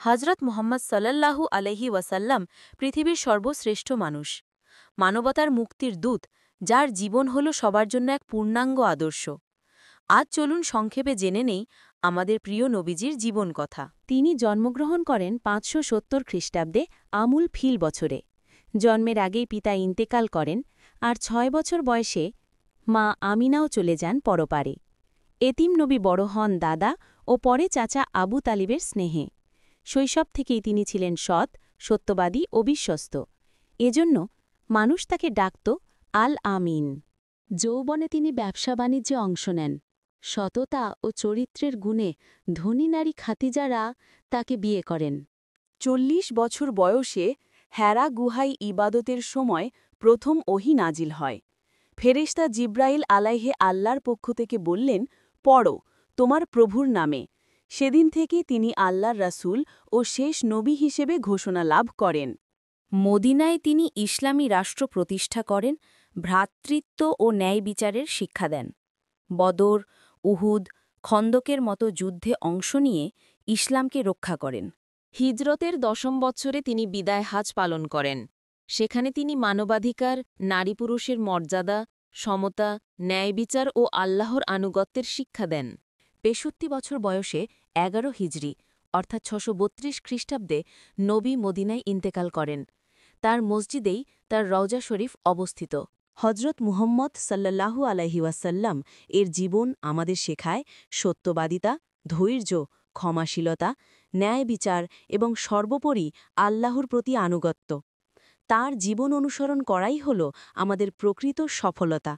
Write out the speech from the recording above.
হজরত মুহাম্মদ সাল্লাল্লাহু আলাইহি ওয়াসাল্লাম পৃথিবীর সর্বশ্রেষ্ঠ মানুষ, মানবতার মুক্তির দূত, যার জীবন হল সবার জন্য এক পূর্ণাঙ্গ আদর্শ। আজ চলুন সংক্ষেপে জেনে নেই আমাদের প্রিয় নবীজির জীবন কথা। তিনি জন্মগ্রহণ করেন ৫৭০ খ্রিস্টাব্দে আমুল ফিল বছরে। জন্মের আগেই পিতা ইন্তেকাল করেন, আর ৬ বছর বয়সে মা আমিনাও চলে যান পরপারে। এতিম নবী বড় হন দাদা ও পরে চাচা আবু তালিবের স্নেহে। শৈশব থেকেই তিনি ছিলেন সৎ, সত্যবাদী ও বিশ্বস্ত। এজন্য মানুষ তাকে ডাকত আল আমিন। যৌবনে তিনি ব্যবসা বাণিজ্যে অংশ নেন। সততা ও চরিত্রের গুণে ধনী নারী খাতিজারা তাকে বিয়ে করেন। ৪০ বছর বয়সে হেরা গুহায় ইবাদতের সময় প্রথম ওহী নাজিল হয়। ফেরেশতা জিব্রাইল আলাইহে আল্লাহর পক্ষ থেকে বললেন, পড়ো তোমার প্রভুর নামে। সেদিন থেকে তিনি আল্লাহর রাসূল ও শেষ নবী হিসেবে ঘোষণা লাভ করেন। মদিনায় তিনি ইসলামী রাষ্ট্র প্রতিষ্ঠা করেন, ভ্রাতৃত্ব ও ন্যায় বিচারের শিক্ষা দেন। বদর, উহুদ, খন্দকের মতো যুদ্ধে অংশ নিয়ে ইসলামকে রক্ষা করেন। হিজরতের ১০ম বৎসরে তিনি বিদায় হাজ পালন করেন। সেখানে তিনি মানবাধিকার, নারী পুরুষের মর্যাদা, সমতা, ন্যায় বিচার ও আল্লাহর আনুগত্যের শিক্ষা দেন। ৬৫ বছর বয়সে ১১ হিজরি অর্থাৎ ৬৩২ খ্রিস্টাব্দে নবী মদিনায় ইন্তেকাল করেন। তার মসজিদেই তার রওজা শরীফ অবস্থিত। হজরত মুহাম্মদ সাল্লাল্লাহু আলাইহি ওয়াসাল্লাম এর জীবন আমাদের শেখায় সত্যবাদিতা, ধৈর্য, ক্ষমাশীলতা, ন্যায় বিচার এবং সর্বোপরি আল্লাহর প্রতি আনুগত্য। তার জীবন অনুসরণ করাই হল আমাদের প্রকৃত সফলতা।